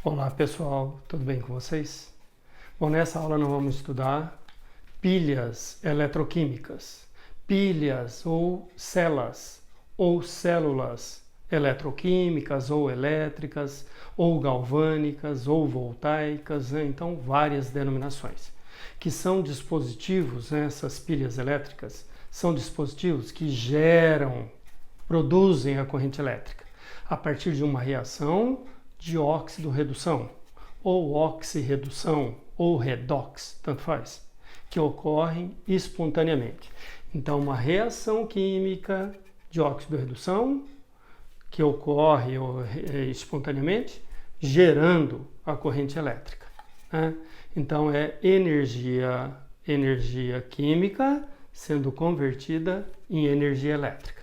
Olá pessoal, tudo bem com vocês? Bom, nessa aula nós vamos estudar pilhas eletroquímicas, pilhas ou células eletroquímicas ou elétricas ou galvânicas ou voltaicas, né? Então várias denominações, que são dispositivos, né? Essas pilhas elétricas são dispositivos que produzem a corrente elétrica a partir de uma reação de óxido-redução, ou oxirredução, ou redox, tanto faz, que ocorrem espontaneamente. Então, uma reação química de óxido-redução que ocorre espontaneamente, gerando a corrente elétrica, né? Então, é energia química sendo convertida em energia elétrica.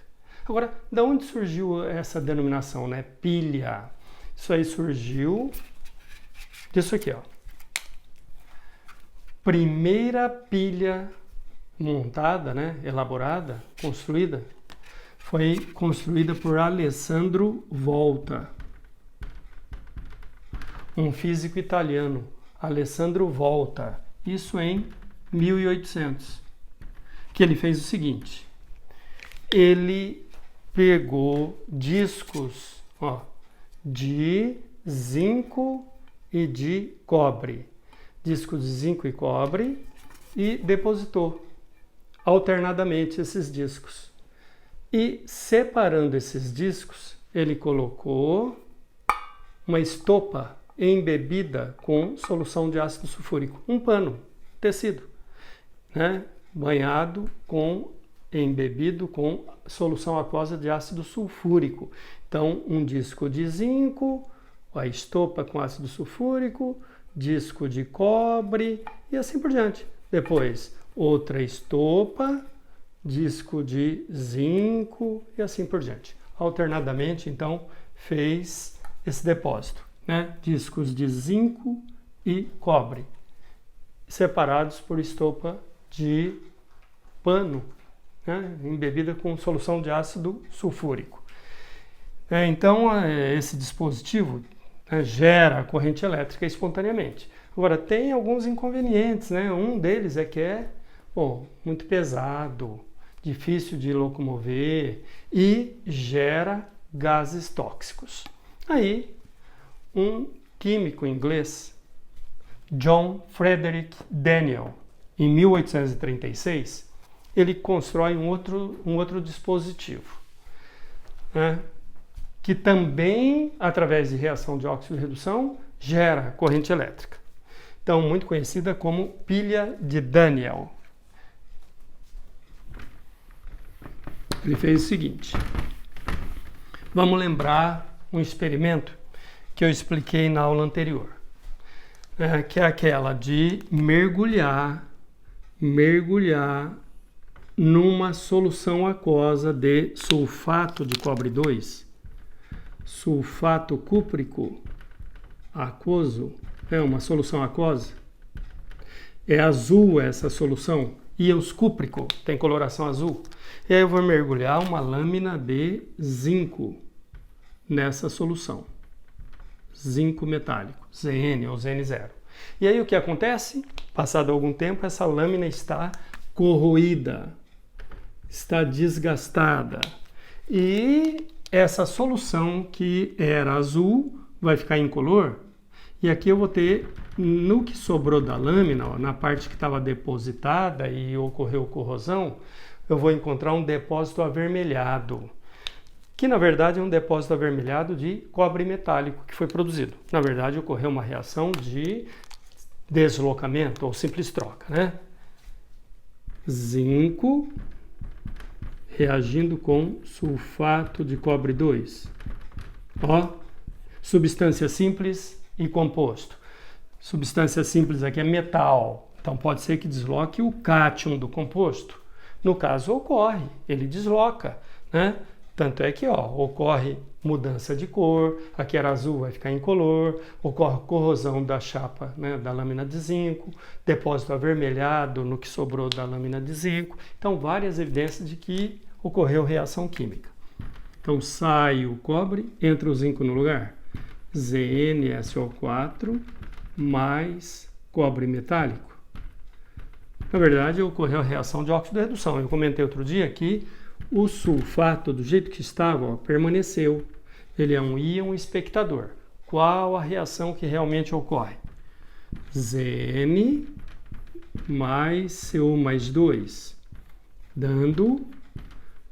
Agora, da onde surgiu essa denominação, né? Pilha. Isso aí surgiu disso aqui, ó. Primeira pilha montada, né, elaborada, construída, foi construída por Alessandro Volta, um físico italiano, Alessandro Volta, isso em 1800, que ele fez o seguinte: ele pegou discos, ó, de zinco e de cobre, discos de zinco e cobre, e depositou alternadamente esses discos. E separando esses discos, ele colocou uma estopa embebida com solução de ácido sulfúrico, um pano, tecido, né, embebido com solução aquosa de ácido sulfúrico. Então, um disco de zinco, a estopa com ácido sulfúrico, disco de cobre e assim por diante. Depois, outra estopa, disco de zinco e assim por diante. Alternadamente, então, fez esse depósito, né? Discos de zinco e cobre, separados por estopa de pano, né, embebida com solução de ácido sulfúrico. Então, esse dispositivo, né, gera corrente elétrica espontaneamente. Agora, tem alguns inconvenientes, né? Um deles é que é muito pesado, difícil de locomover e gera gases tóxicos. Aí, um químico inglês, John Frederick Daniell, em 1836, ele constrói um outro dispositivo, né, que também, através de reação de óxido-redução, gera corrente elétrica. Então, muito conhecida como pilha de Daniell. Ele fez o seguinte: vamos lembrar um experimento que eu expliquei na aula anterior, né, que é aquela de mergulhar numa solução aquosa de sulfato de cobre 2, sulfato cúprico aquoso, é uma solução aquosa, é azul essa solução, íons cúprico, tem coloração azul, e aí eu vou mergulhar uma lâmina de zinco nessa solução, zinco metálico, Zn ou Zn0. E aí o que acontece? Passado algum tempo, essa lâmina está corroída, está desgastada, e essa solução que era azul vai ficar incolor, e aqui eu vou ter, no que sobrou da lâmina, ó, na parte que estava depositada e ocorreu corrosão, eu vou encontrar um depósito avermelhado, que na verdade é um depósito avermelhado de cobre metálico que foi produzido. Na verdade, ocorreu uma reação de deslocamento ou simples troca, né? Zinco reagindo com sulfato de cobre 2. Ó, substância simples e composto. Substância simples aqui é metal, então pode ser que desloque o cátion do composto. No caso, ele desloca, né? Tanto é que ocorre mudança de cor, aqui era azul, vai ficar incolor, ocorre corrosão da chapa, né, da lâmina de zinco, depósito avermelhado no que sobrou da lâmina de zinco. Então, várias evidências de que ocorreu reação química. Então, sai o cobre, entra o zinco no lugar. ZnSO4 mais cobre metálico. Na verdade, ocorreu a reação de óxido de redução. Eu comentei outro dia que o sulfato, do jeito que estava, ó, permaneceu. Ele é um íon espectador. Qual a reação que realmente ocorre? Zn mais Cu mais 2, dando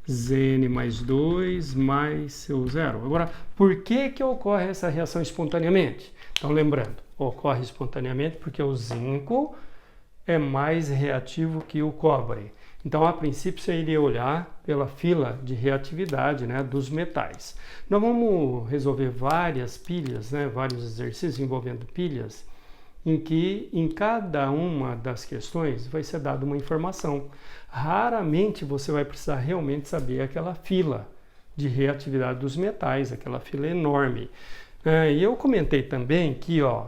Zn mais 2 mais Cu0. Agora, por que ocorre essa reação espontaneamente? Então, lembrando, ocorre espontaneamente porque o zinco é mais reativo que o cobre. Então, a princípio, você iria olhar pela fila de reatividade, né, dos metais. Nós vamos resolver várias pilhas, né, vários exercícios envolvendo pilhas, em que em cada uma das questões vai ser dada uma informação. Raramente você vai precisar realmente saber aquela fila de reatividade dos metais, aquela fila enorme. E eu comentei também que, ó,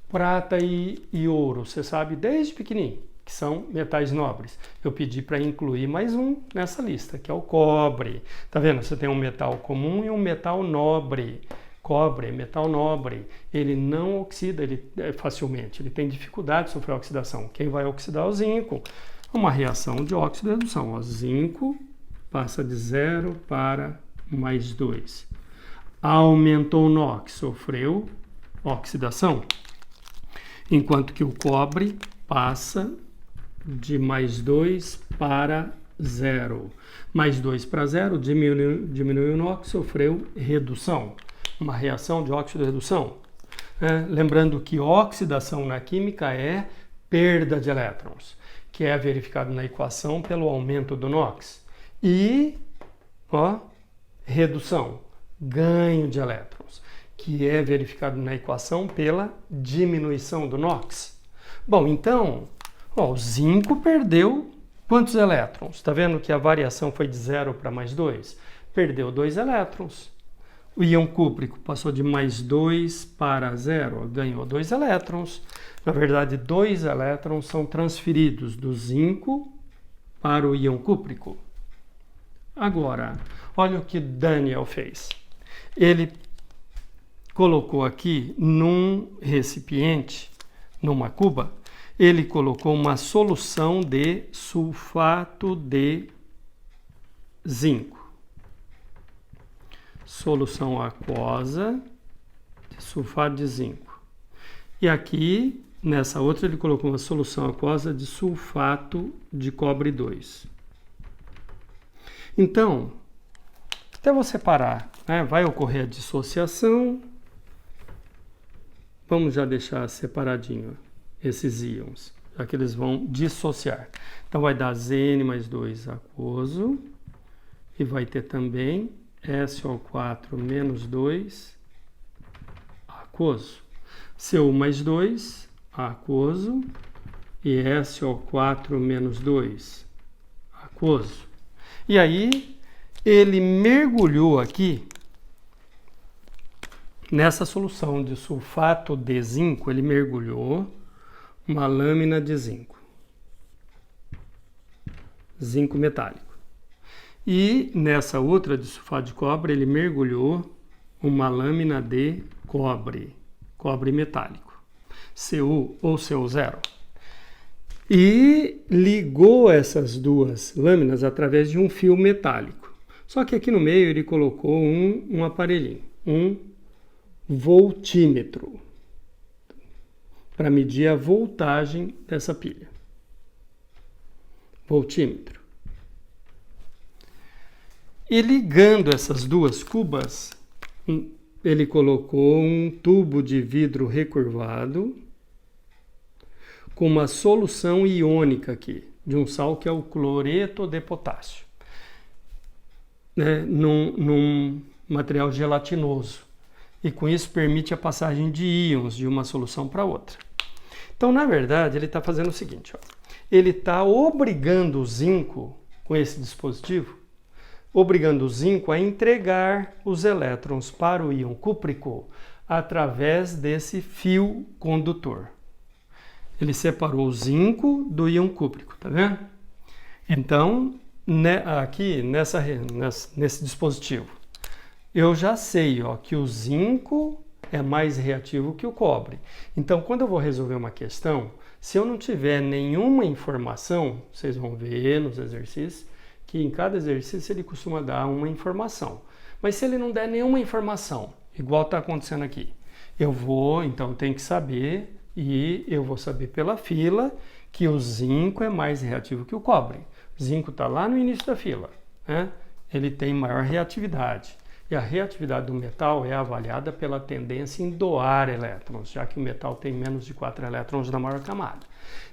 prata e ouro, você sabe desde pequenininho, que são metais nobres. Eu pedi para incluir mais um nessa lista, que é o cobre. Tá vendo? Você tem um metal comum e um metal nobre. Cobre, metal nobre, ele não oxida facilmente, ele tem dificuldade de sofrer oxidação. Quem vai oxidar é o zinco. Uma reação de óxido e redução. O zinco passa de 0 para mais 2. Aumentou o NOx, sofreu oxidação. Enquanto que o cobre passa de mais 2 para 0. Mais 2 para 0, diminui o NOx, sofreu redução. Uma reação de óxido de redução. Lembrando que oxidação na química é perda de elétrons, que é verificado na equação pelo aumento do NOx. E redução, ganho de elétrons, que é verificado na equação pela diminuição do NOx. Bom, então, o zinco perdeu quantos elétrons? Está vendo que a variação foi de 0 para mais 2? Perdeu 2 elétrons. O íon cúprico passou de mais 2 para 0, ganhou 2 elétrons. Na verdade, 2 elétrons são transferidos do zinco para o íon cúprico. Agora, olha o que Daniel fez. Ele colocou aqui num recipiente, numa cuba, ele colocou uma solução de sulfato de zinco. Solução aquosa de sulfato de zinco. E aqui, nessa outra, ele colocou uma solução aquosa de sulfato de cobre 2. Então, até você parar, né, vai ocorrer a dissociação. Vamos já deixar separadinho esses íons, já que eles vão dissociar. Então, vai dar Zn mais 2 aquoso e vai ter também SO4 menos 2 aquoso. Cu mais 2 aquoso e SO4 menos 2 aquoso. E aí ele mergulhou aqui nessa solução de sulfato de zinco, ele mergulhou uma lâmina de zinco metálico. E nessa outra de sulfato de cobre, ele mergulhou uma lâmina de cobre metálico, Cu ou Cu0. E ligou essas duas lâminas através de um fio metálico. Só que aqui no meio ele colocou um aparelhinho, um voltímetro, para medir a voltagem dessa pilha. Voltímetro. E ligando essas duas cubas, ele colocou um tubo de vidro recurvado com uma solução iônica aqui, de um sal que é o cloreto de potássio, né, num material gelatinoso. E com isso permite a passagem de íons de uma solução para outra. Então, na verdade, ele está fazendo o seguinte, ó, ele está obrigando o zinco, com esse dispositivo, obrigando o zinco a entregar os elétrons para o íon cúprico através desse fio condutor. Ele separou o zinco do íon cúprico, tá vendo? Então, aqui nesse dispositivo, eu já sei, ó, que o zinco é mais reativo que o cobre. Então, quando eu vou resolver uma questão, se eu não tiver nenhuma informação, vocês vão ver nos exercícios, que em cada exercício ele costuma dar uma informação. Mas se ele não der nenhuma informação, igual está acontecendo aqui, eu vou, então tem que saber, e eu vou saber pela fila, que o zinco é mais reativo que o cobre. O zinco está lá no início da fila, né? Ele tem maior reatividade. E a reatividade do metal é avaliada pela tendência em doar elétrons, já que o metal tem menos de 4 elétrons na maior camada.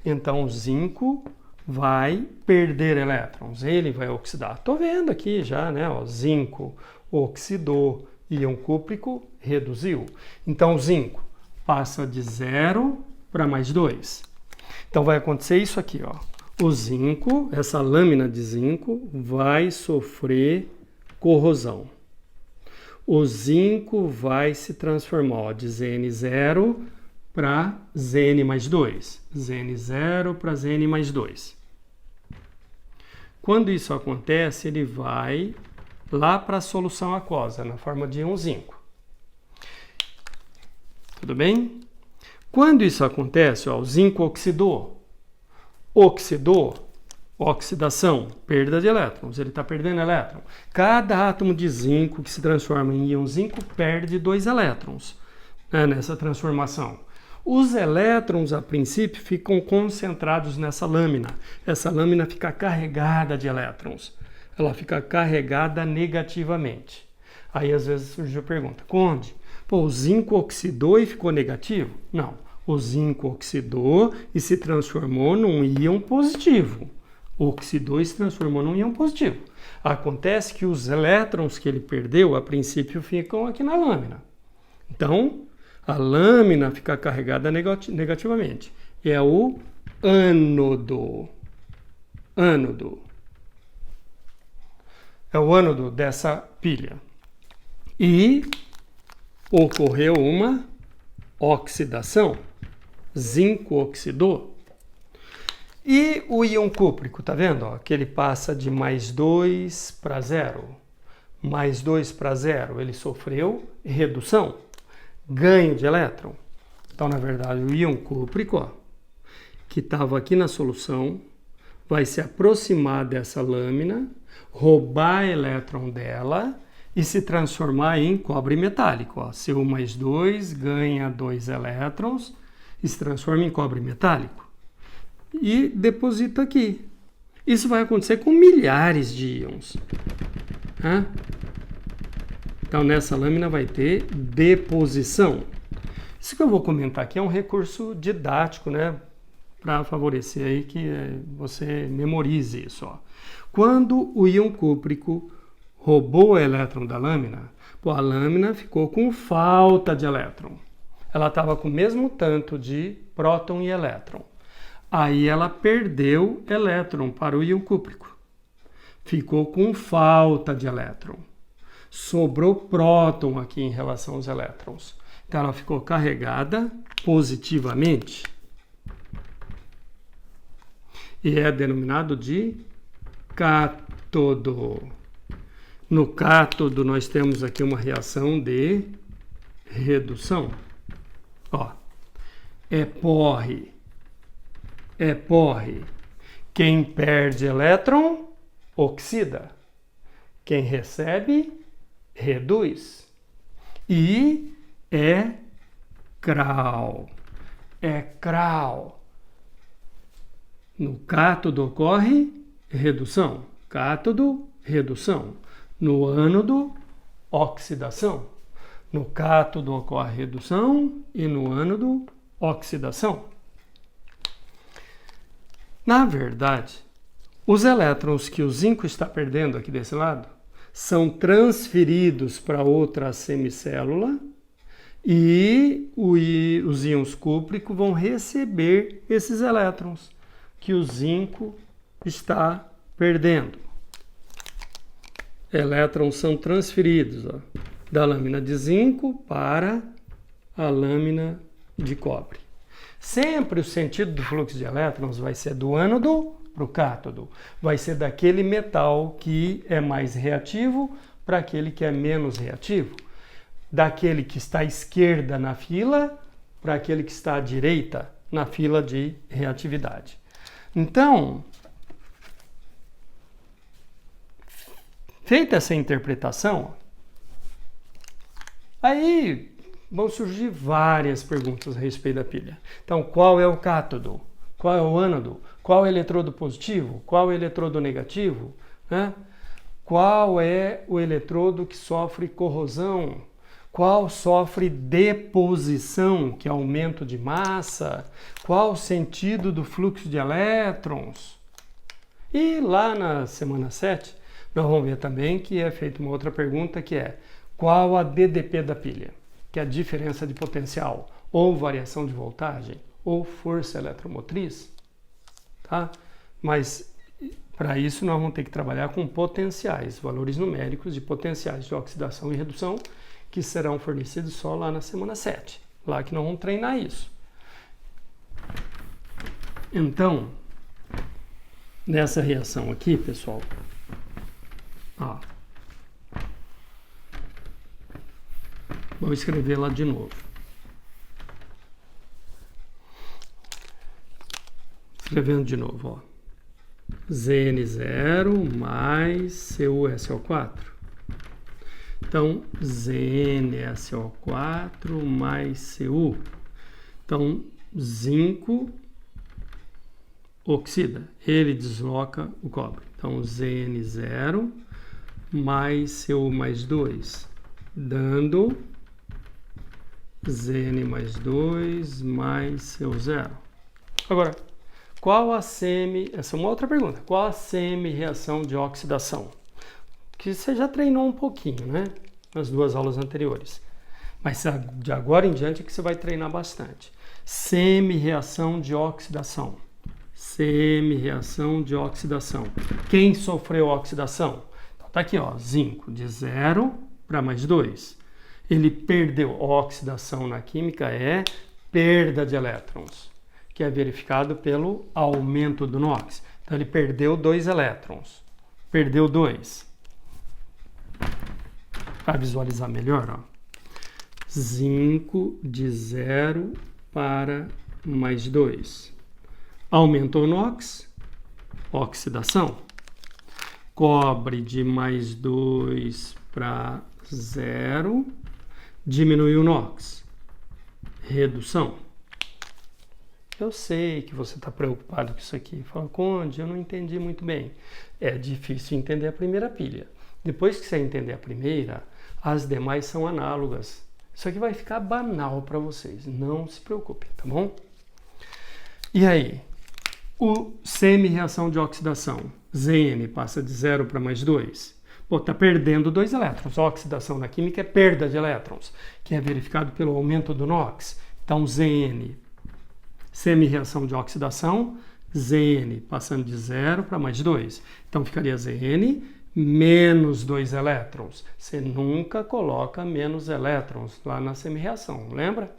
Então o zinco vai perder elétrons, ele vai oxidar. Estou vendo aqui já, né? O zinco oxidou, íon cúprico reduziu. Então o zinco passa de 0 para mais 2. Então vai acontecer isso aqui, ó. O zinco, essa lâmina de zinco, vai sofrer corrosão. O zinco vai se transformar, ó, de Zn0 para Zn mais 2. Zn0 para Zn mais 2. Quando isso acontece, ele vai lá para a solução aquosa, na forma de um zinco. Tudo bem? Quando isso acontece, ó, o zinco oxidou, oxidação, perda de elétrons, ele está perdendo elétron. Cada átomo de zinco que se transforma em íon zinco perde 2 elétrons, né, nessa transformação. Os elétrons, a princípio, ficam concentrados nessa lâmina. Essa lâmina fica carregada de elétrons. Ela fica carregada negativamente. Aí, às vezes, surge a pergunta, Conde, pô, o zinco oxidou e ficou negativo? Não. O zinco oxidou e se transformou num íon positivo. Oxidou e se transformou num íon positivo. Acontece que os elétrons que ele perdeu, a princípio, ficam aqui na lâmina. Então, a lâmina fica carregada negativamente. É o ânodo. Ânodo. É o ânodo dessa pilha. E ocorreu uma oxidação. Zinco oxidou. E o íon cúprico, tá vendo? Ó, que ele passa de mais 2 para 0. Mais 2 para 0, ele sofreu redução, ganho de elétron. Então, na verdade, o íon cúprico, ó, que estava aqui na solução, vai se aproximar dessa lâmina, roubar elétron dela e se transformar em cobre metálico. Ó. Cu mais 2 ganha 2 elétrons e se transforma em cobre metálico. E deposita aqui. Isso vai acontecer com milhares de íons. Tá? Então, nessa lâmina vai ter deposição. Isso que eu vou comentar aqui é um recurso didático, né? Para favorecer aí que você memorize isso. Ó. Quando o íon cúprico roubou o elétron da lâmina, pô, a lâmina ficou com falta de elétron. Ela estava com o mesmo tanto de próton e elétron. Aí ela perdeu elétron para o íon cúprico. Ficou com falta de elétron. Sobrou próton aqui em relação aos elétrons. Então ela ficou carregada positivamente. E é denominado de cátodo. No cátodo nós temos aqui uma reação de redução. Ó, é porre. É porre. Quem perde elétron, oxida. Quem recebe, reduz. E é crau. É crau. No cátodo ocorre redução. Cátodo, redução. No ânodo, oxidação. No cátodo ocorre redução e no ânodo, oxidação. Na verdade, os elétrons que o zinco está perdendo aqui desse lado são transferidos para outra semicélula e os íons cúpricos vão receber esses elétrons que o zinco está perdendo. Elétrons são transferidos, ó, da lâmina de zinco para a lâmina de cobre. Sempre o sentido do fluxo de elétrons vai ser do ânodo para o cátodo. Vai ser daquele metal que é mais reativo para aquele que é menos reativo. daquele que está à esquerda na fila para aquele que está à direita na fila de reatividade. Então, feita essa interpretação, aí vão surgir várias perguntas a respeito da pilha. Então, qual é o cátodo? Qual é o ânodo? Qual é o eletrodo positivo? Qual é o eletrodo negativo? Né? Qual é o eletrodo que sofre corrosão? Qual sofre deposição, que é aumento de massa? Qual o sentido do fluxo de elétrons? E lá na semana 7, nós vamos ver também que é feita uma outra pergunta, que é qual a DDP da pilha? Que é a diferença de potencial, ou variação de voltagem, ou força eletromotriz. Tá? Mas para isso nós vamos ter que trabalhar com potenciais, valores numéricos de potenciais de oxidação e redução, que serão fornecidos só lá na semana 7. Lá que nós vamos treinar isso. Então, nessa reação aqui, pessoal, ó, vou escrever lá de novo. Escrevendo de novo, ó. Zn0 mais CuSO4. Então, ZnSO4 mais Cu. Então, zinco oxida. Ele desloca o cobre. Então, Zn0 mais Cu mais 2, dando Zn mais 2 mais Cu0. Agora, qual a essa é uma outra pergunta. Qual a semi-reação de oxidação? Que você já treinou um pouquinho, né? Nas duas aulas anteriores. Mas de agora em diante é que você vai treinar bastante. Semi-reação de oxidação. Semi-reação de oxidação. Quem sofreu oxidação? Então, tá aqui, ó, zinco de 0 para mais 2. Ele perdeu. Oxidação na química é perda de elétrons, que é verificado pelo aumento do NOx. Então, ele perdeu 2 elétrons. Perdeu 2. Para visualizar melhor, ó. Zinco de 0 para mais 2. Aumentou o NOx, oxidação. Cobre de mais 2 para 0, diminuiu o NOx, redução. Eu sei que você está preocupado com isso aqui. Fala, Conde, eu não entendi muito bem. É difícil entender a primeira pilha. Depois que você entender a primeira, as demais são análogas. Isso aqui vai ficar banal para vocês. Não se preocupe, tá bom? E aí? O semi-reação de oxidação. Zn passa de 0 para mais 2. Pô, está perdendo 2 elétrons. A oxidação na química é perda de elétrons, que é verificado pelo aumento do NOx. Então, Zn, semi-reação de oxidação, Zn passando de 0 para mais 2. Então, ficaria Zn menos 2 elétrons. Você nunca coloca menos elétrons lá na semi-reação, lembra?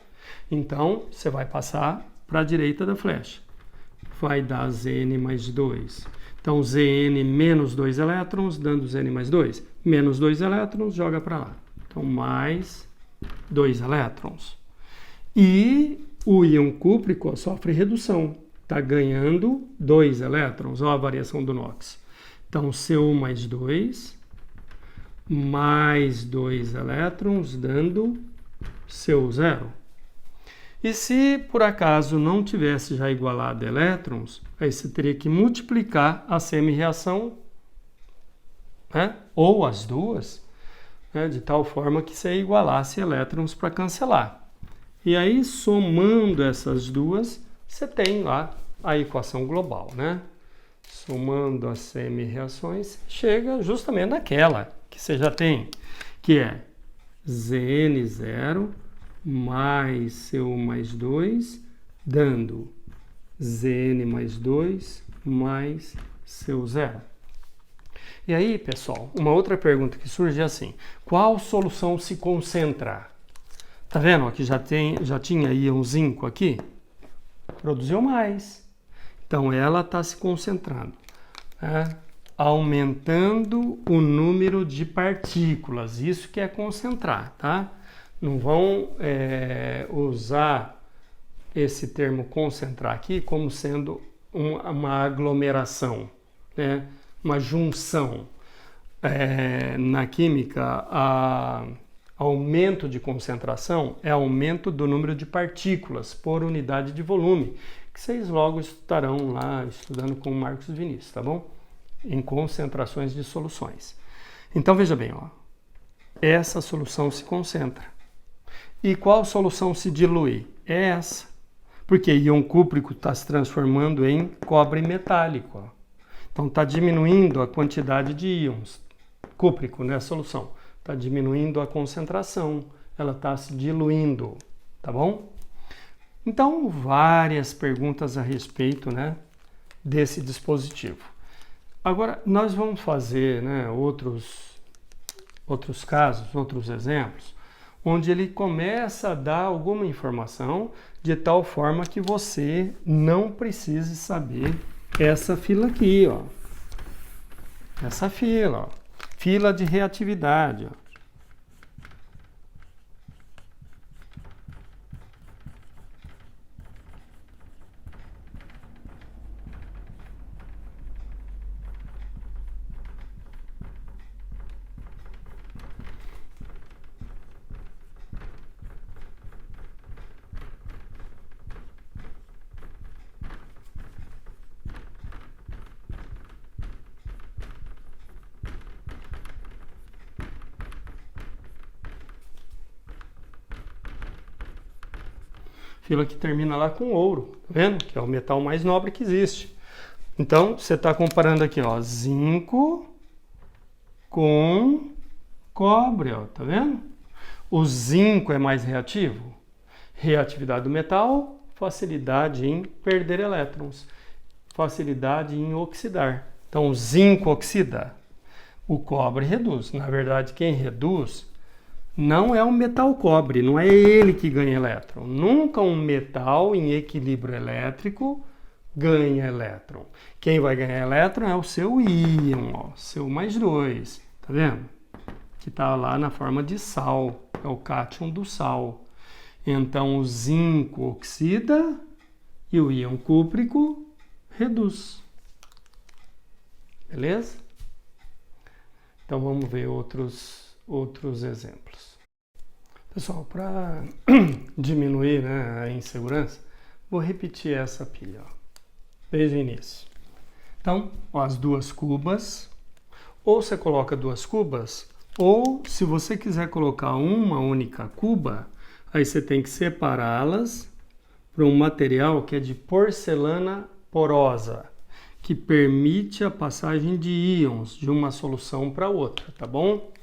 Então, você vai passar para a direita da flecha. Vai dar Zn mais 2. Então, Zn menos 2 elétrons, dando Zn mais 2. Menos 2 elétrons, joga para lá. Então, mais 2 elétrons. E o íon cúprico sofre redução. Está ganhando 2 elétrons. Olha a variação do NOx. Então, Cu mais 2, mais 2 elétrons, dando Cu0. E se por acaso não tivesse já igualado elétrons, aí você teria que multiplicar a semi-reação, né? Ou as duas, né? De tal forma que você igualasse elétrons para cancelar. E aí, somando essas duas, você tem lá a equação global, né? Somando as semi-reações, chega justamente naquela que você já tem, que é Zn0 mais Cu mais 2, dando Zn mais 2 mais Cu0. E aí, pessoal, uma outra pergunta que surge é assim: qual solução se concentra? Tá vendo? Aqui já tinha íon zinco aqui, produziu mais. Então, ela está se concentrando, né? Aumentando o número de partículas. Isso que é concentrar, tá? Não vão usar esse termo concentrar aqui como sendo uma aglomeração, né? Uma junção. Na química, aumento de concentração é aumento do número de partículas por unidade de volume, que vocês logo estarão lá estudando com o Marcos Vinícius, tá bom? Em concentrações de soluções. Então veja bem, ó, essa solução se concentra. E qual solução se dilui? É essa. Porque íon cúprico está se transformando em cobre metálico. Ó. Então está diminuindo a quantidade de íons cúprico na solução. Está diminuindo a concentração. Ela está se diluindo. Tá bom? Então, várias perguntas a respeito, né, desse dispositivo. Agora, nós vamos fazer, né, outros casos, outros exemplos, onde ele começa a dar alguma informação de tal forma que você não precise saber essa fila aqui, ó. Essa fila, ó. Fila de reatividade, ó. Fila que termina lá com ouro, tá vendo? Que é o metal mais nobre que existe. Então, você está comparando aqui, ó, zinco com cobre, ó, tá vendo? O zinco é mais reativo. Reatividade do metal, facilidade em perder elétrons, facilidade em oxidar. Então, o zinco oxida, o cobre reduz. Na verdade, quem reduz não é o metal cobre, não é ele que ganha elétron. Nunca um metal em equilíbrio elétrico ganha elétron. Quem vai ganhar elétron é o seu íon, ó, seu mais 2, tá vendo? Que está lá na forma de sal, é o cátion do sal. Então o zinco oxida e o íon cúprico reduz. Beleza? Então vamos ver outros exemplos. Pessoal, para diminuir, né, a insegurança, vou repetir essa pilha, ó, desde o início. Então, ó, as duas cubas, ou você coloca duas cubas, ou se você quiser colocar uma única cuba, aí você tem que separá-las para um material que é de porcelana porosa, que permite a passagem de íons de uma solução para outra, tá bom?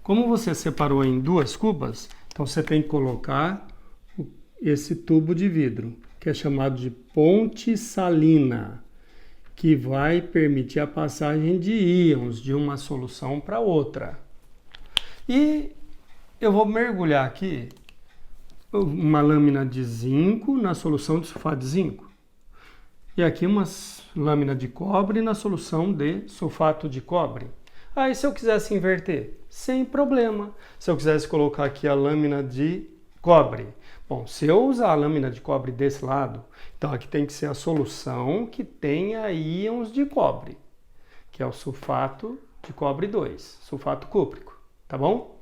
Como você separou em duas cubas, então você tem que colocar esse tubo de vidro, que é chamado de ponte salina, que vai permitir a passagem de íons de uma solução para outra. E eu vou mergulhar aqui uma lâmina de zinco na solução de sulfato de zinco. E aqui uma lâmina de cobre na solução de sulfato de cobre. Aí se eu quisesse inverter, sem problema. Se eu quisesse colocar aqui a lâmina de cobre. Bom, se eu usar a lâmina de cobre desse lado, então aqui tem que ser a solução que tenha íons de cobre, que é o sulfato de cobre 2, sulfato cúprico, tá bom?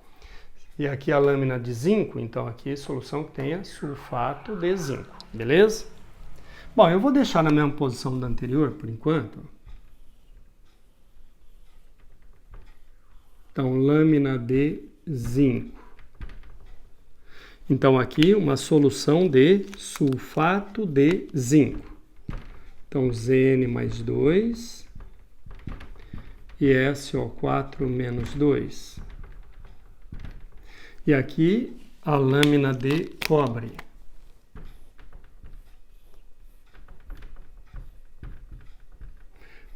E aqui a lâmina de zinco, então aqui a solução que tenha sulfato de zinco, beleza? Bom, eu vou deixar na mesma posição da anterior por enquanto. Então, lâmina de zinco. Então, aqui uma solução de sulfato de zinco. Então, Zn mais 2 e SO4 menos 2. E aqui a lâmina de cobre.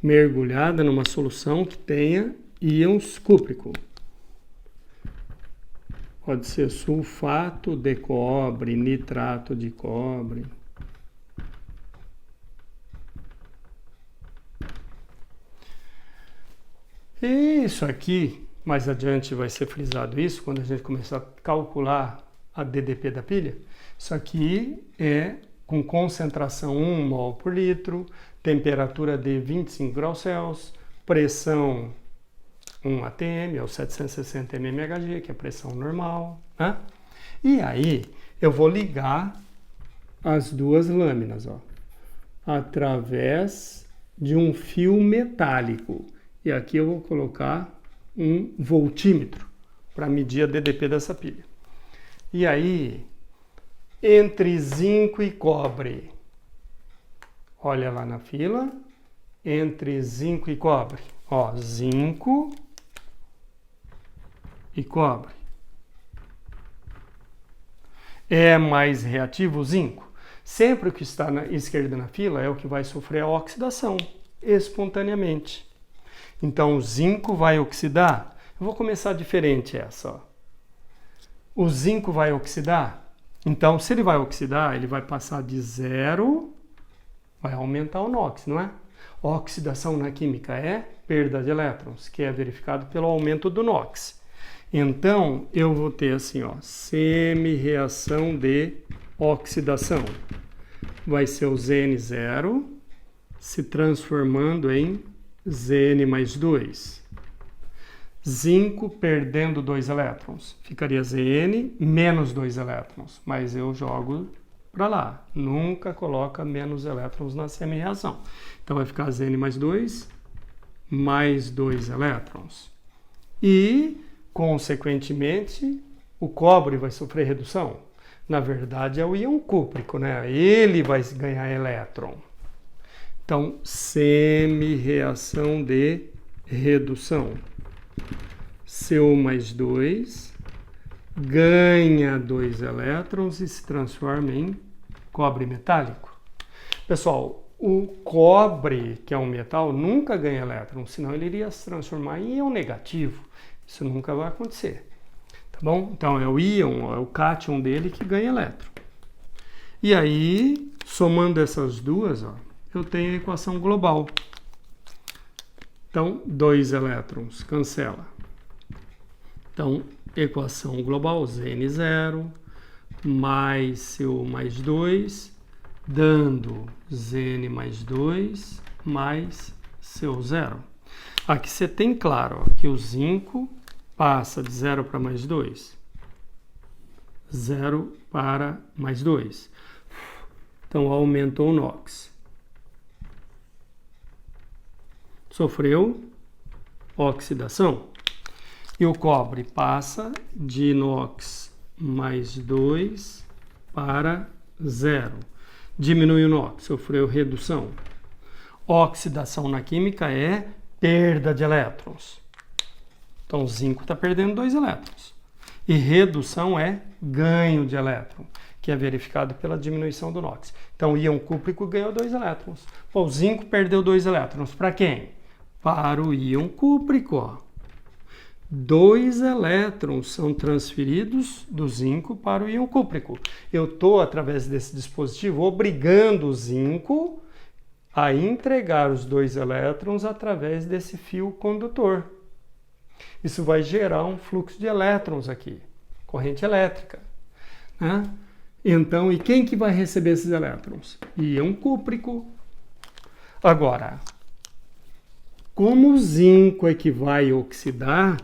Mergulhada numa solução que tenha íons cúprico. Pode ser sulfato de cobre, nitrato de cobre. E isso aqui mais adiante vai ser frisado isso, quando a gente começar a calcular a DDP da pilha. Isso aqui é com concentração 1 mol por litro, temperatura de 25 graus Celsius, pressão 1 atm, é o 760 mmHg, que é a pressão normal, né? E aí eu vou ligar as duas lâminas, ó, através de um fio metálico. E aqui eu vou colocar um voltímetro para medir a DDP dessa pilha. E aí, entre zinco e cobre, olha lá na fila, entre zinco e cobre, ó, zinco e cobre. É mais reativo o zinco? Sempre o que está na esquerda na fila é o que vai sofrer a oxidação espontaneamente. Então o zinco vai oxidar. Eu vou começar diferente essa, ó. O zinco vai oxidar? Então, se ele vai oxidar, ele vai passar de 0, vai aumentar o NOx, não é? Oxidação na química é perda de elétrons, que é verificado pelo aumento do NOx. Então, eu vou ter assim, ó, semi-reação de oxidação. Vai ser o Zn0 se transformando em Zn mais 2. Zinco perdendo 2 elétrons. Ficaria Zn menos 2 elétrons. Mas eu jogo para lá. Nunca coloca menos elétrons na semi-reação. Então vai ficar Zn mais 2 elétrons. E, consequentemente, o cobre vai sofrer redução. Na verdade, é o íon cúprico, né? Ele vai ganhar elétron. Então, semi-reação de redução. Cu mais 2 ganha 2 elétrons e se transforma em cobre metálico. Pessoal, o cobre, que é um metal, nunca ganha elétron, senão ele iria se transformar em íon negativo. Isso nunca vai acontecer. Tá bom? Então é o íon, é o cátion dele que ganha elétron. E aí, somando essas duas, ó, eu tenho a equação global. Então, 2 elétrons, cancela. Então, equação global, Zn0 mais Cu mais 2, dando Zn mais 2 mais Cu0. Aqui você tem claro, ó, que o zinco passa de 0 para mais 2. 0 para mais 2. Então, aumentou o NOx. Sofreu oxidação. E o cobre passa de NOx mais 2 para 0. Diminui o NOx, sofreu redução. Oxidação na química é perda de elétrons. Então, o zinco está perdendo 2 elétrons. E redução é ganho de elétron, que é verificado pela diminuição do NOx. Então, o íon cúprico ganhou 2 elétrons. Pô, o zinco perdeu 2 elétrons. Para quem? Para o íon cúprico, ó. 2 elétrons são transferidos do zinco para o íon cúprico. Eu estou, através desse dispositivo, obrigando o zinco a entregar os 2 elétrons através desse fio condutor. Isso vai gerar um fluxo de elétrons aqui, corrente elétrica, né? Então, e quem que vai receber esses elétrons? Íon cúprico. Agora, como o zinco é que vai oxidar,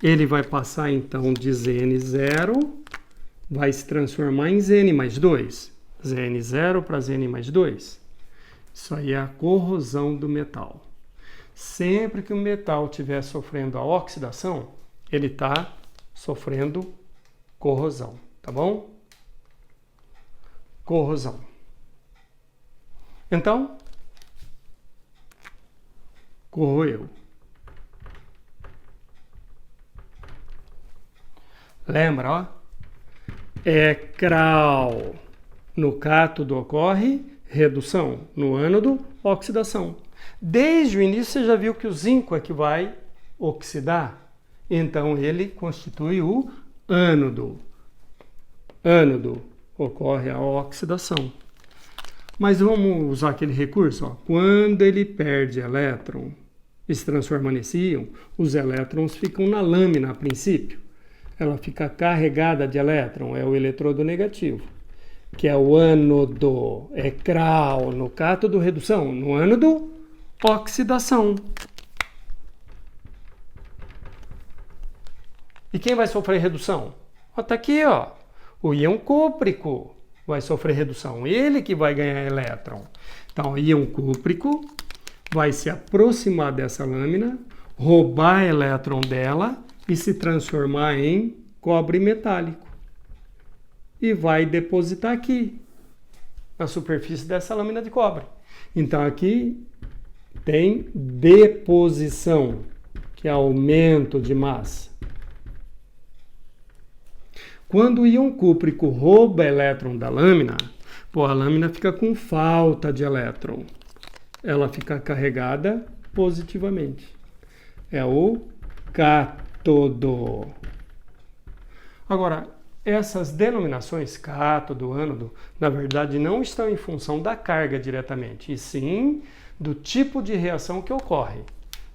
ele vai passar então de Zn0, vai se transformar em Zn mais 2. Zn0 para Zn mais 2. Isso aí é a corrosão do metal. Sempre que o metal estiver sofrendo a oxidação, ele está sofrendo corrosão, tá bom? Corrosão. Então, corroeu. Lembra, ó? É CRAL. No cátodo ocorre redução, no ânodo, oxidação. Desde o início você já viu que o zinco é que vai oxidar. Então ele constitui o ânodo. Ânodo, ocorre a oxidação. Mas vamos usar aquele recurso, ó. Quando ele perde elétron, e se transforma nesse íon, os elétrons ficam na lâmina a princípio. Ela fica carregada de elétron, é o eletrodo negativo, que é o ânodo, é CRAO, no cátodo, redução, no ânodo, oxidação. E quem vai sofrer redução? Está aqui, ó, o íon cúprico vai sofrer redução, ele que vai ganhar elétron. Então, o íon cúprico vai se aproximar dessa lâmina, roubar elétron dela e se transformar em cobre metálico. E vai depositar aqui, na superfície dessa lâmina de cobre. Então, aqui tem deposição, que é aumento de massa. Quando o íon cúprico rouba elétron da lâmina, a lâmina fica com falta de elétron. Ela fica carregada positivamente. É o cátodo. Agora, essas denominações, cátodo, ânodo, na verdade não estão em função da carga diretamente, e sim do tipo de reação que ocorre.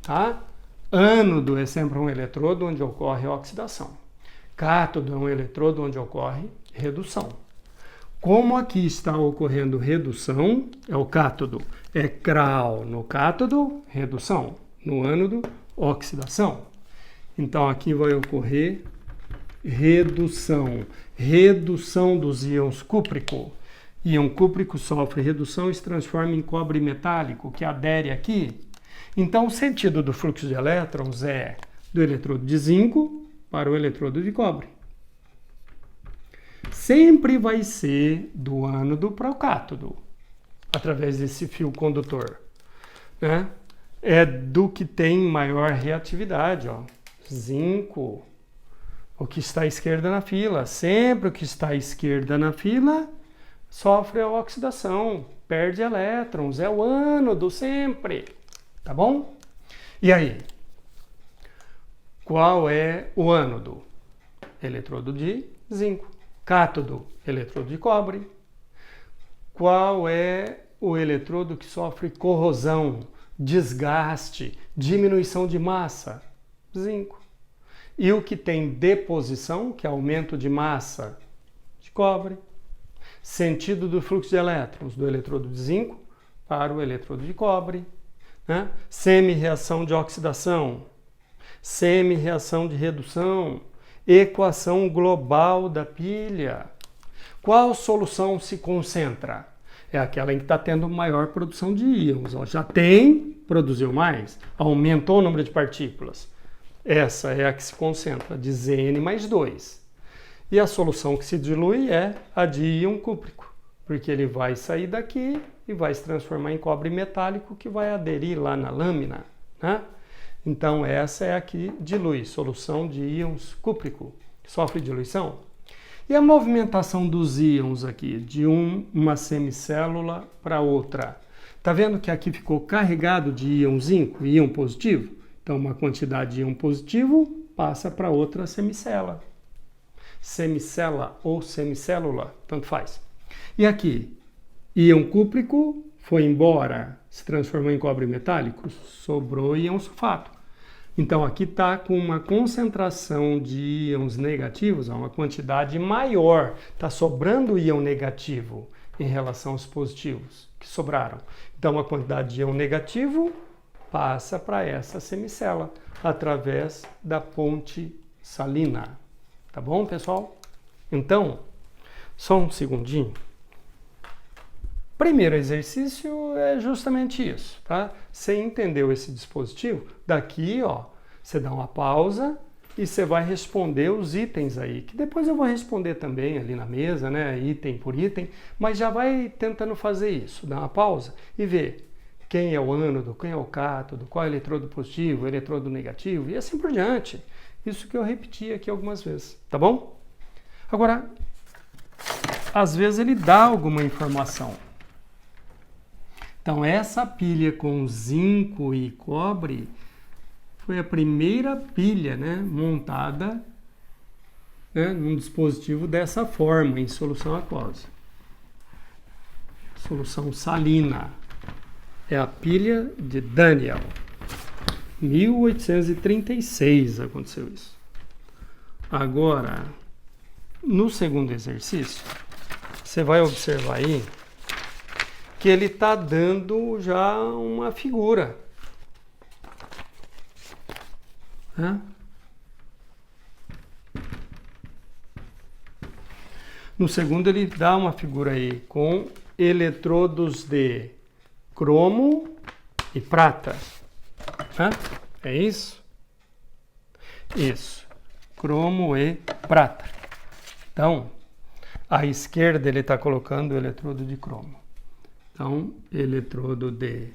Tá? Ânodo é sempre um eletrodo onde ocorre oxidação. Cátodo é um eletrodo onde ocorre redução. Como aqui está ocorrendo redução, é o cátodo. É CRAO no cátodo, redução. No ânodo, oxidação. Então aqui vai ocorrer redução. Redução dos íons cúprico. Íon cúprico sofre redução e se transforma em cobre metálico, que adere aqui. Então o sentido do fluxo de elétrons é do eletrodo de zinco para o eletrodo de cobre. Sempre vai ser do ânodo para o cátodo, através desse fio condutor. Né? É do que tem maior reatividade. Ó. Zinco, o que está à esquerda na fila. Sempre o que está à esquerda na fila sofre a oxidação, perde elétrons. É o ânodo sempre. Tá bom? E aí? Qual é o ânodo? Eletrodo de zinco. Cátodo, eletrodo de cobre. Qual é o eletrodo que sofre corrosão, desgaste, diminuição de massa? Zinco. E o que tem deposição, que é aumento de massa? De cobre. Sentido do fluxo de elétrons do eletrodo de zinco para o eletrodo de cobre. Né? Semi-reação de oxidação. Semi-reação de redução, equação global da pilha. Qual solução se concentra? É aquela em que está tendo maior produção de íons. Ó, já produziu mais, aumentou o número de partículas. Essa é a que se concentra, de Zn mais 2. E a solução que se dilui é a de íon cúprico, porque ele vai sair daqui e vai se transformar em cobre metálico que vai aderir lá na lâmina, né? Então, essa é a que dilui, solução de íons cúprico, que sofre diluição. E a movimentação dos íons aqui, de uma semicélula para outra. Está vendo que aqui ficou carregado de íon zinco, íon positivo? Então, uma quantidade de íon positivo passa para outra semicélula. Semicélula ou semicélula, tanto faz. E aqui, íon cúprico foi embora, se transformou em cobre metálico, sobrou íon sulfato. Então aqui está com uma concentração de íons negativos, uma quantidade maior, está sobrando íon negativo em relação aos positivos que sobraram. Então a quantidade de íon negativo passa para essa semicélula através da ponte salina. Tá bom, pessoal? Então, só um segundinho. Primeiro exercício é justamente isso, tá? Você entendeu esse dispositivo? Daqui, ó, você dá uma pausa e você vai responder os itens aí, que depois eu vou responder também ali na mesa, né? Item por item, mas já vai tentando fazer isso. Dá uma pausa e vê quem é o ânodo, quem é o cátodo, qual é o eletrodo positivo, o eletrodo negativo e assim por diante. Isso que eu repeti aqui algumas vezes, tá bom? Agora, às vezes ele dá alguma informação. Então, essa pilha com zinco e cobre foi a primeira pilha, né, montada, né, num dispositivo dessa forma, em solução aquosa. Solução salina. É a pilha de Daniell. 1836 aconteceu isso. Agora, no segundo exercício, você vai observar aí que ele está dando já uma figura. Né? No segundo, ele dá uma figura aí com eletrodos de cromo e prata. Né? É isso? Isso. Cromo e prata. Então, à esquerda ele está colocando o eletrodo de cromo. Então, eletrodo de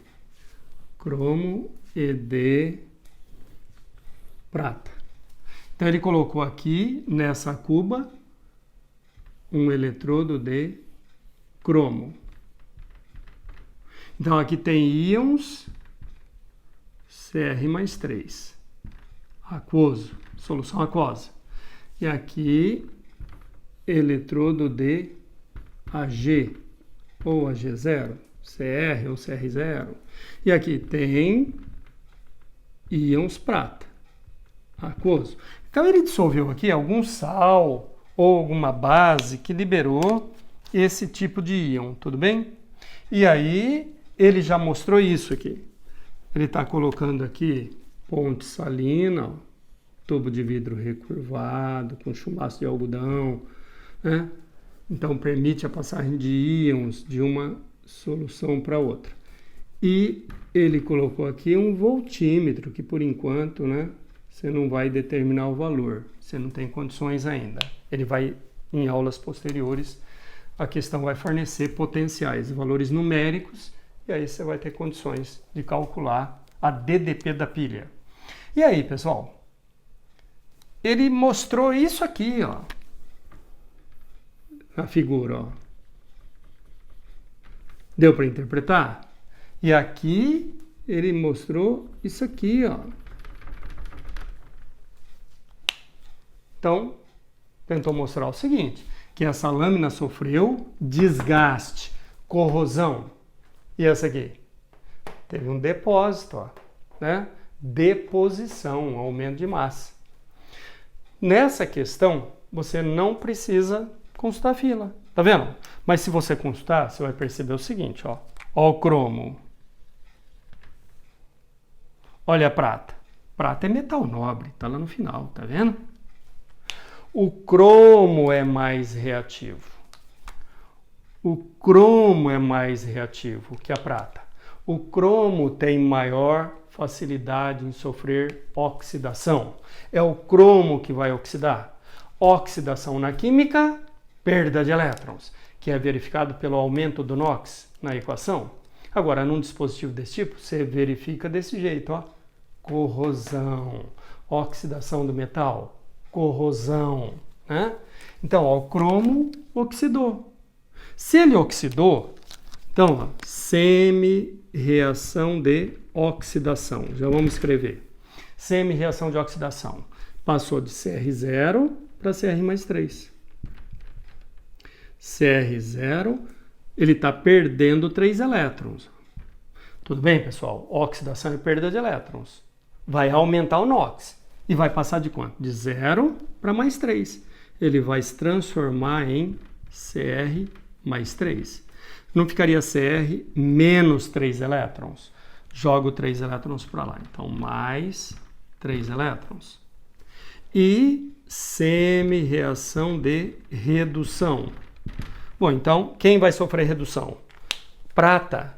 cromo e de prata. Então, ele colocou aqui, nessa cuba, um eletrodo de cromo. Então, aqui tem íons Cr+3. Aquoso, solução aquosa. E aqui, eletrodo de Ag, ou Ag0, Cr ou Cr0. E aqui tem íons prata, aquoso. Então, ele dissolveu aqui algum sal ou alguma base que liberou esse tipo de íon, tudo bem? E aí, ele já mostrou isso aqui. Ele está colocando aqui ponte salina, ó, tubo de vidro recurvado, com chumaço de algodão, né? Então, permite a passagem de íons de uma solução para outra. E ele colocou aqui um voltímetro, que por enquanto, né, você não vai determinar o valor, você não tem condições ainda. Ele vai, em aulas posteriores, a questão vai fornecer potenciais, valores numéricos, e aí você vai ter condições de calcular a DDP da pilha. E aí, pessoal, ele mostrou isso aqui, ó, na figura, ó. Deu para interpretar? E aqui ele mostrou isso aqui, ó. Então, tentou mostrar o seguinte, que essa lâmina sofreu desgaste, corrosão. E essa aqui? Teve um depósito, ó, né? Deposição, aumento de massa. Nessa questão, você não precisa consultar a fila, tá vendo? Mas se você consultar, você vai perceber o seguinte, ó. Ó o cromo. Olha a prata. Prata é metal nobre, tá lá no final, tá vendo? O cromo é mais reativo. O cromo é mais reativo que a prata. O cromo tem maior facilidade em sofrer oxidação. É o cromo que vai oxidar. Oxidação na química, perda de elétrons, que é verificado pelo aumento do NOx na equação. Agora, num dispositivo desse tipo, você verifica desse jeito, ó. Corrosão, oxidação do metal, corrosão, né? Então, ó, o cromo oxidou. Se ele oxidou, então, ó, semi-reação de oxidação. Já vamos escrever. Semi-reação de oxidação. Passou de Cr0 para Cr+3. Cr0, ele está perdendo 3 elétrons. Tudo bem, pessoal? Oxidação é perda de elétrons. Vai aumentar o NOx. E vai passar de quanto? De 0 para mais 3. Ele vai se transformar em Cr+3. Não ficaria Cr menos 3 elétrons? Jogo 3 elétrons para lá. Então, mais 3 elétrons. E semi-reação de redução. Bom, então, quem vai sofrer redução? Prata.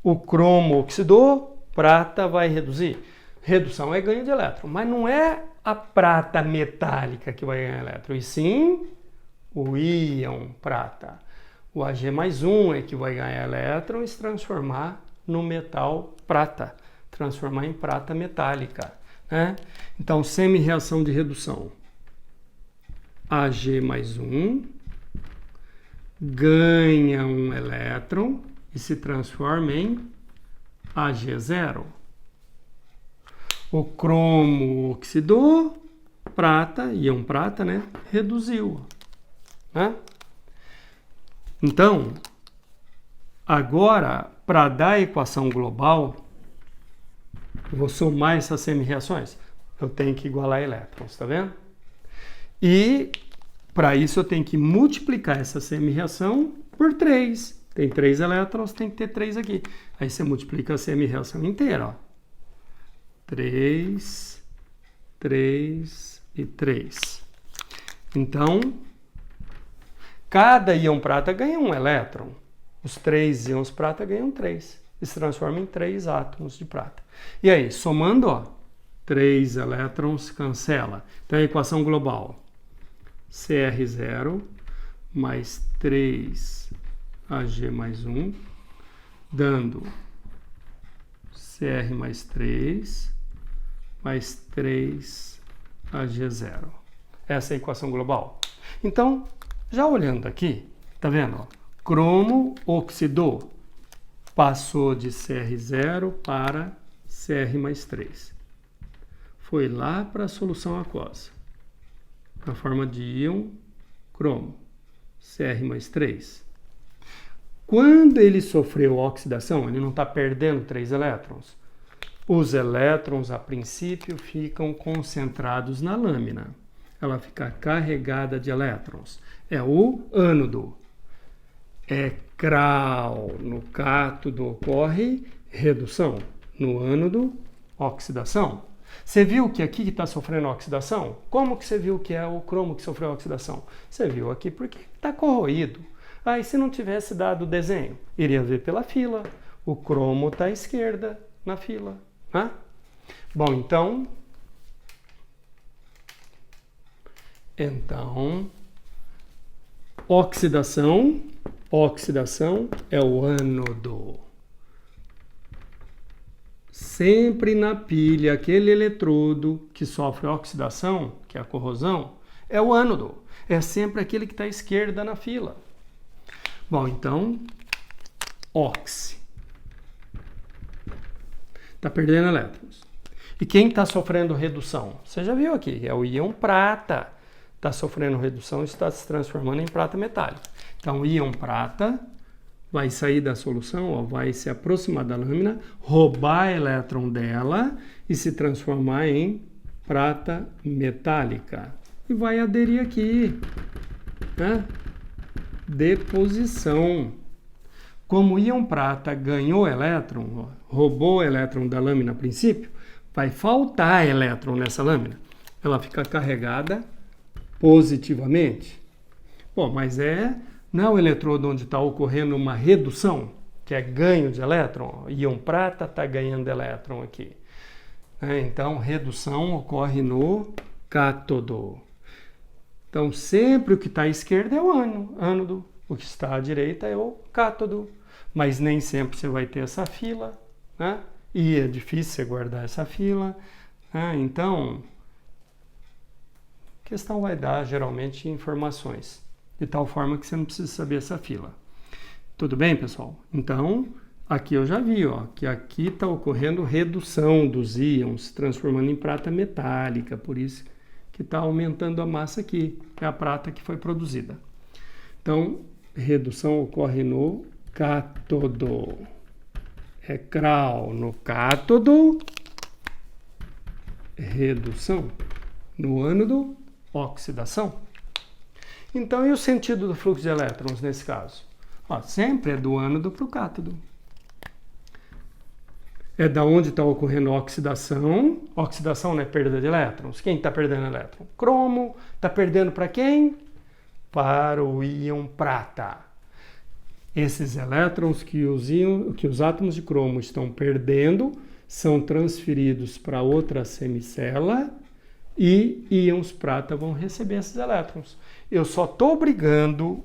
O cromo oxidou, prata vai reduzir. Redução é ganho de elétron, mas não é a prata metálica que vai ganhar elétron, e sim o íon prata. O Ag+1 é que vai ganhar elétron e se transformar no metal prata, transformar em prata metálica, né? Então, semi-reação de redução. Ag+1 ganha um elétron e se transforma em Ag0. O cromo oxidou, prata, íon prata, né? Reduziu, né? Então, agora, para dar a equação global, Eu vou somar essas semi-reações. Eu tenho que igualar elétrons, tá vendo? E para isso eu tenho que multiplicar essa semi-reação por 3. Tem 3 elétrons, tem que ter 3 aqui. Aí você multiplica a semi-reação inteira, ó. 3, 3 e 3. Então, cada íon prata ganha um elétron. Os 3 íons prata ganham 3. E se transforma em 3 átomos de prata. E aí, somando, ó, 3 elétrons cancela. Então, a equação global, Cr0 mais 3Ag mais 1, dando Cr mais 3 mais 3Ag0. Essa é a equação global. Então, já olhando aqui, tá vendo? Ó, cromo oxidou, passou de Cr0 para Cr mais 3. Foi lá para a solução aquosa, na forma de íon cromo, Cr mais 3. Quando ele sofreu oxidação, ele não está perdendo 3 elétrons. Os elétrons, a princípio, ficam concentrados na lâmina. Ela fica carregada de elétrons. É o ânodo. É CRAL. No cátodo ocorre redução. No ânodo, oxidação. Você viu que aqui está sofrendo oxidação? Como que você viu que é o cromo que sofreu oxidação? Você viu aqui porque está corroído. Aí se não tivesse dado o desenho, iria ver pela fila. O cromo está à esquerda na fila. Né? Bom, então, oxidação é o ânodo. Sempre na pilha, aquele eletrodo que sofre oxidação, que é a corrosão, é o ânodo. É sempre aquele que está à esquerda na fila. Bom, então, oxi. Está perdendo elétrons. E quem está sofrendo redução? Você já viu aqui, é o íon prata. Está sofrendo redução e está se transformando em prata metálica. Então, o íon prata vai sair da solução, ó, vai se aproximar da lâmina, roubar elétron dela e se transformar em prata metálica. E vai aderir aqui, né? Deposição. Como o íon prata ganhou elétron, ó, roubou elétron da lâmina a princípio, vai faltar elétron nessa lâmina. Ela fica carregada positivamente. Bom, mas não é o eletrodo onde está ocorrendo uma redução, que é ganho de elétron. O íon prata está ganhando elétron aqui. Então, redução ocorre no cátodo. Então, sempre o que está à esquerda é o ânodo, o que está à direita é o cátodo. Mas nem sempre você vai ter essa fila, né? E é difícil você guardar essa fila. Né? Então, a questão vai dar, geralmente, informações, de tal forma que você não precisa saber essa fila. Tudo bem, pessoal? Então, aqui eu já vi, ó, que aqui está ocorrendo redução dos íons, transformando em prata metálica, por isso que está aumentando a massa aqui, é a prata que foi produzida. Então, redução ocorre no cátodo. É CRAL no cátodo, redução. No ânodo, oxidação. Então, e o sentido do fluxo de elétrons nesse caso? Ó, sempre é do ânodo para o cátodo. É da onde está ocorrendo a oxidação. Oxidação não é perda de elétrons. Quem está perdendo elétron? Cromo. Está perdendo para quem? Para o íon prata. Esses elétrons que os átomos de cromo estão perdendo são transferidos para outra semicela e íons prata vão receber esses elétrons. Eu só estou obrigando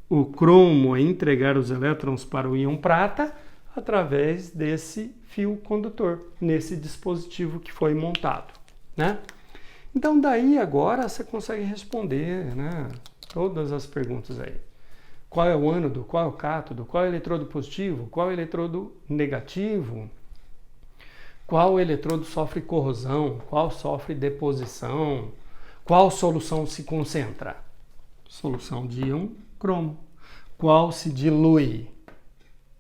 o cromo a entregar os elétrons para o íon prata através desse fio condutor, nesse dispositivo que foi montado, né? Então, daí agora você consegue responder, né, todas as perguntas aí. Qual é o ânodo? Qual é o cátodo? Qual é o eletrodo positivo? Qual é o eletrodo negativo? Qual eletrodo sofre corrosão? Qual sofre deposição? Qual solução se concentra? Solução de íon cromo. Qual se dilui?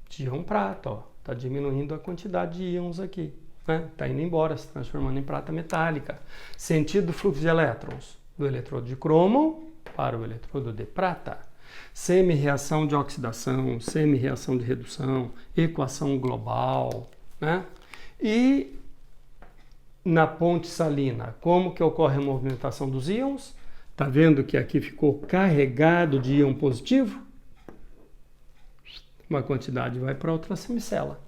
De íon prata, ó. Está diminuindo a quantidade de íons aqui, né? Está indo embora, se transformando em prata metálica. Sentido do fluxo de elétrons do eletrodo de cromo para o eletrodo de prata. Semi-reação de oxidação, semi-reação de redução, equação global, né? E na ponte salina, como que ocorre a movimentação dos íons? Tá vendo que aqui ficou carregado de íon positivo? Uma quantidade vai para outra semicela.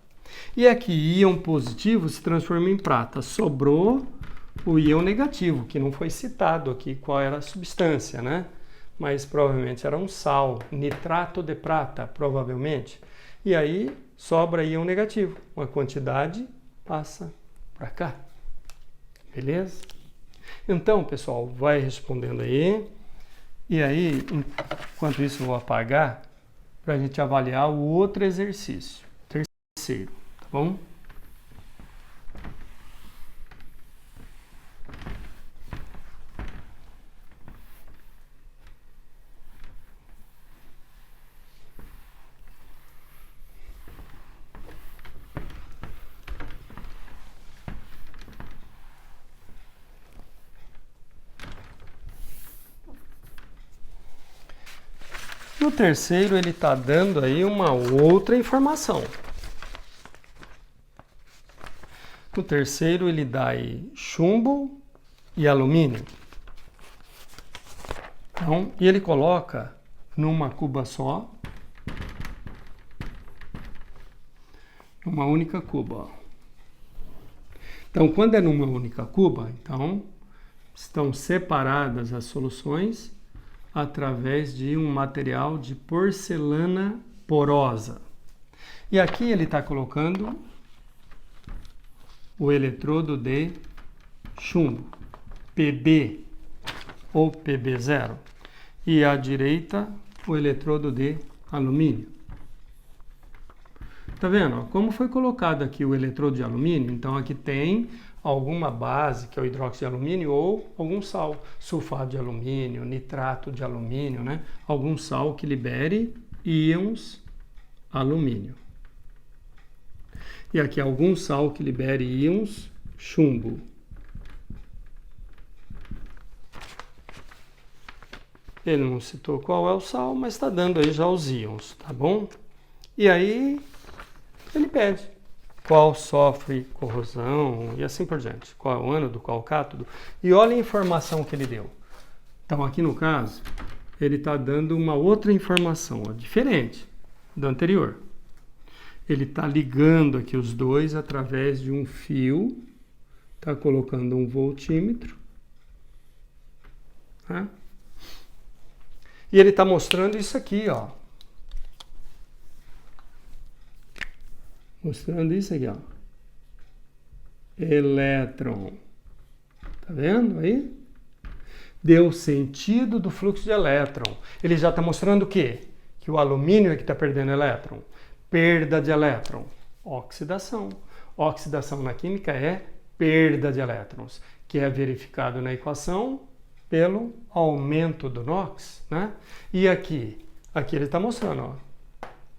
E aqui, íon positivo se transforma em prata. Sobrou o íon negativo, que não foi citado aqui qual era a substância, né? Mas provavelmente era um sal, nitrato de prata, provavelmente. E aí sobra íon negativo. Uma quantidade passa para cá. Beleza? Então, pessoal, vai respondendo aí. E aí, enquanto isso, eu vou apagar para a gente avaliar o outro exercício. Terceiro, tá bom? No terceiro, ele está dando aí uma outra informação. No terceiro, ele dá aí chumbo e alumínio. Então, e ele coloca numa cuba só, uma única cuba. Então, quando é numa única cuba, então estão separadas as soluções através de um material de porcelana porosa. E aqui ele está colocando o eletrodo de chumbo, Pb ou Pb0. E à direita, o eletrodo de alumínio. Tá vendo? Como foi colocado aqui o eletrodo de alumínio? Então aqui tem alguma base, que é o hidróxido de alumínio, ou algum sal, sulfato de alumínio, nitrato de alumínio, né? Algum sal que libere íons alumínio. E aqui algum sal que libere íons chumbo. Ele não citou qual é o sal, mas está dando aí já os íons, tá bom? E aí ele pede qual sofre corrosão e assim por diante. Qual é o ânodo, qual é o cátodo. E olha a informação que ele deu. Então aqui no caso, ele está dando uma outra informação, ó, diferente do anterior. Ele está ligando aqui os dois através de um fio, está colocando um voltímetro, tá? E ele está mostrando isso aqui, ó. Mostrando isso aqui, ó. Elétron. Tá vendo aí? Deu sentido do fluxo de elétron. Ele já está mostrando o quê? Que o alumínio é que está perdendo elétron. Perda de elétron. Oxidação. Oxidação na química é perda de elétrons, que é verificado na equação pelo aumento do NOx, né? E aqui ele está mostrando, ó,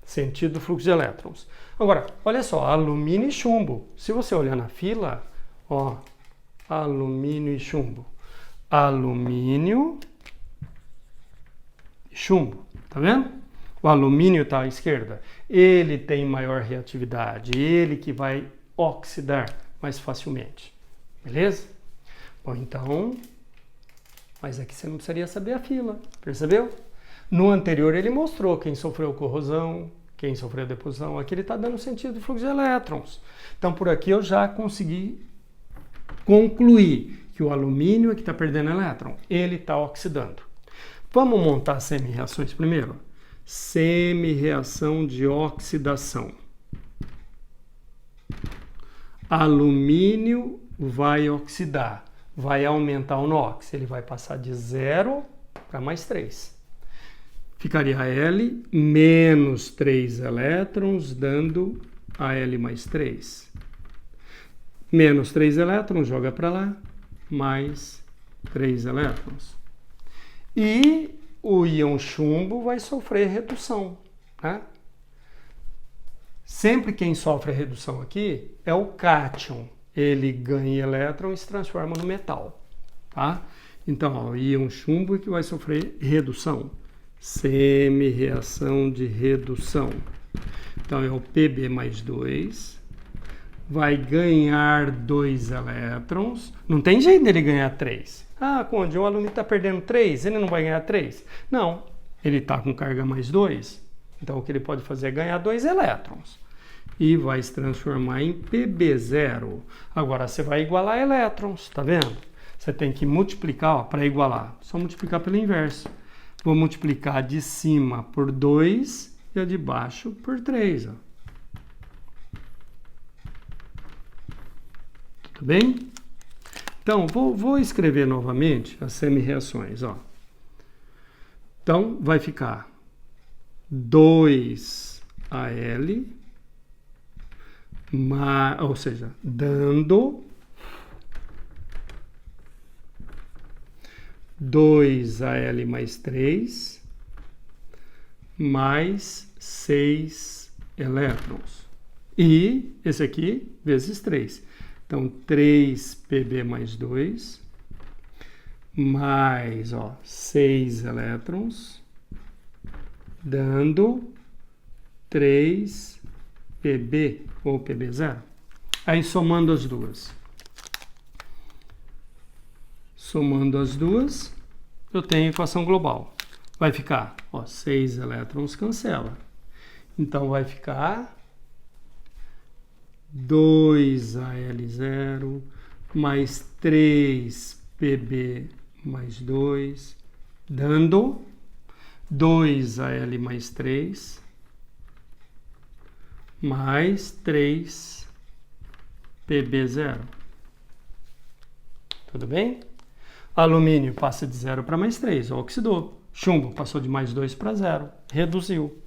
sentido do fluxo de elétrons. Agora, olha só, alumínio e chumbo. Se você olhar na fila, ó, alumínio e chumbo. Alumínio e chumbo, tá vendo? O alumínio está à esquerda. Ele tem maior reatividade, ele que vai oxidar mais facilmente. Beleza? Bom, então, mas aqui você não precisaria saber a fila, percebeu? No anterior ele mostrou quem sofreu corrosão, quem sofreu deposição. Aqui ele está dando sentido do fluxo de elétrons. Então, por aqui eu já consegui concluir que o alumínio é que está perdendo elétron. Ele está oxidando. Vamos montar semi-reações primeiro? Semi-reação de oxidação. Alumínio vai oxidar. Vai aumentar o NOx. Ele vai passar de 0 para mais 3. Ficaria L menos 3 elétrons, dando Al mais 3. Menos 3 elétrons, joga para lá, mais 3 elétrons. E o íon chumbo vai sofrer redução, né? Sempre quem sofre a redução aqui é o cátion. ele ganha elétron e se transforma no metal, tá? Então, ó, o íon chumbo que vai sofrer redução, semi-reação de redução. Então, é o Pb mais 2, vai ganhar 2 elétrons, não tem jeito dele ganhar 3. Ah, Conde, o alumínio está perdendo 3, ele não vai ganhar 3? Não, ele está com carga mais 2, então o que ele pode fazer é ganhar 2 elétrons. E vai se transformar em Pb0. Agora você vai igualar elétrons, tá vendo? Você tem que multiplicar para igualar. Só multiplicar pelo inverso. Vou multiplicar de cima por 2 e a de baixo por 3. Ó. Tudo bem? Então, vou escrever novamente as semi-reações. Ó. Então, vai ficar 2Al, ou seja, dando 2Al mais 3 mais 6 elétrons. E esse aqui vezes 3. Então, 3Pb mais 2 mais 6 elétrons, dando 3Pb ou Pb0. Aí, somando as duas. Somando as duas, eu tenho a equação global. Vai ficar, 6 elétrons cancela. Então, vai ficar 2Al0 mais 3Pb mais 2, dando 2Al mais 3 mais 3Pb0. Tudo bem? Alumínio passa de 0 para mais 3, oxidou. Chumbo passou de mais 2 para 0, reduziu.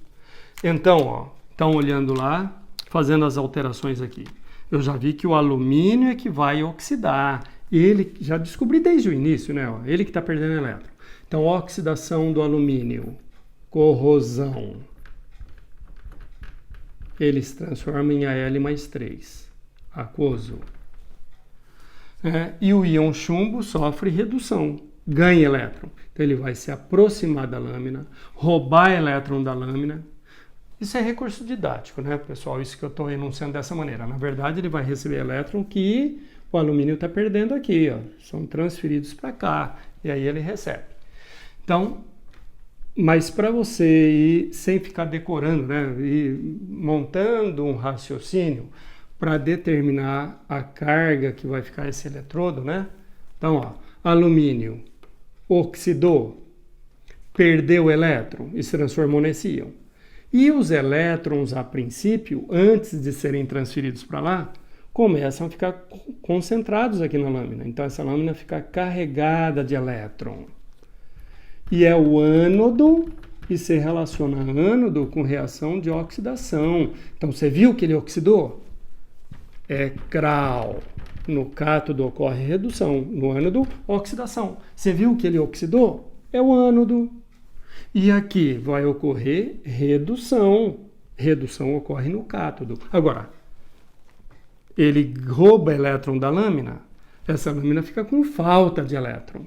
Então, estão olhando lá, fazendo as alterações aqui. Eu já vi que o alumínio é que vai oxidar. Ele, já descobri desde o início, né? Ele que está perdendo elétron. Então, oxidação do alumínio, corrosão. Ele se transforma em Al mais 3, aquoso. E o íon chumbo sofre redução, ganha elétron. Então, ele vai se aproximar da lâmina, roubar elétron da lâmina. Isso é recurso didático, né, pessoal? Isso que eu estou enunciando dessa maneira. Na verdade, ele vai receber elétron que o alumínio está perdendo aqui, ó. São transferidos para cá, e aí ele recebe. Então, mas para você ir sem ficar decorando, né, ir montando um raciocínio para determinar a carga que vai ficar esse eletrodo, né? Então, alumínio oxidou, perdeu elétron e se transformou nesse íon. E os elétrons, a princípio, antes de serem transferidos para lá, começam a ficar concentrados aqui na lâmina. Então, essa lâmina fica carregada de elétron. E é o ânodo, e se relaciona ânodo com reação de oxidação. Então, você viu que ele oxidou? É CRAL. No cátodo ocorre redução, no ânodo, oxidação. Você viu que ele oxidou? É o ânodo. E aqui vai ocorrer redução. Redução ocorre no cátodo. Agora, ele rouba elétron da lâmina, essa lâmina fica com falta de elétron.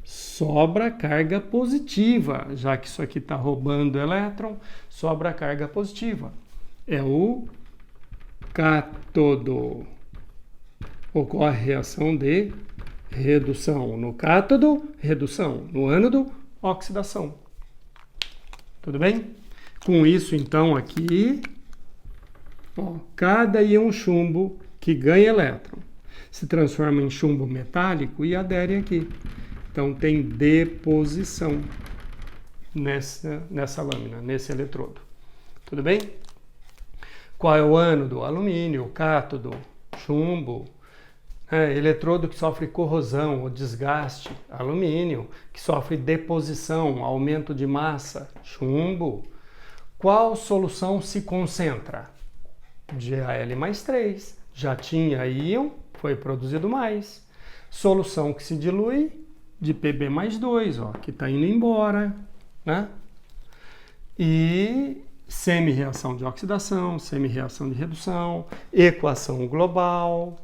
Sobra carga positiva, já que isso aqui está roubando elétron, sobra carga positiva. É o cátodo. Ocorre reação de redução. No cátodo, redução. No ânodo, oxidação. Tudo bem? Com isso, então, aqui, cada íon chumbo que ganha elétron se transforma em chumbo metálico e adere aqui. Então, tem deposição nessa lâmina, nesse eletrodo. Tudo bem? Qual é o ânodo? Alumínio. Cátodo, chumbo. Eletrodo que sofre corrosão ou desgaste, alumínio, que sofre deposição, aumento de massa, chumbo. Qual solução se concentra? Al mais 3. Já tinha íon, foi produzido mais. Solução que se dilui, de Pb mais 2, que está indo embora. Né? E semi-reação de oxidação, semi-reação de redução, equação global.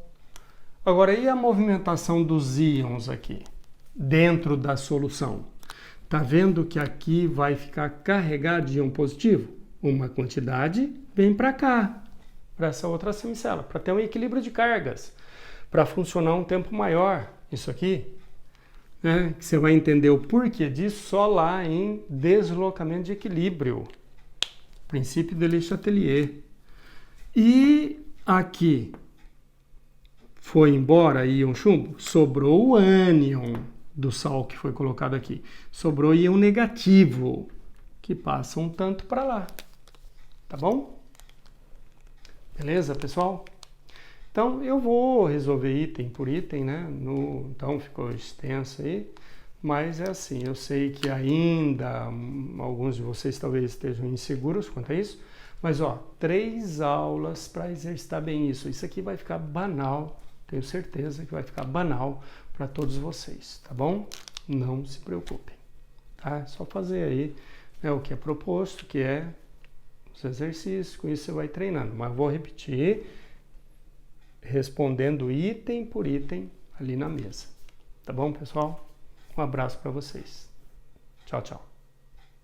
Agora, e a movimentação dos íons aqui, dentro da solução? Tá vendo que aqui vai ficar carregado de íon positivo? Uma quantidade vem para cá, para essa outra semicela, para ter um equilíbrio de cargas, para funcionar um tempo maior. Isso aqui, né, que você vai entender o porquê disso só lá em deslocamento de equilíbrio. Princípio de Le Chatelier. E aqui foi embora íon chumbo, sobrou o ânion do sal que foi colocado aqui. Sobrou íon negativo, que passa um tanto para lá. Tá bom? Beleza, pessoal? Então, eu vou resolver item por item, né? Então, ficou extenso aí. Mas é assim, eu sei que ainda alguns de vocês talvez estejam inseguros quanto a isso. Mas, ó, 3 aulas para exercitar bem isso. Isso aqui vai ficar banal. Tenho certeza que vai ficar banal para todos vocês, tá bom? Não se preocupem, tá? É só fazer aí, né, o que é proposto, que é os exercícios, com isso você vai treinando. Mas vou repetir, respondendo item por item ali na mesa. Tá bom, pessoal? Um abraço para vocês. Tchau, tchau.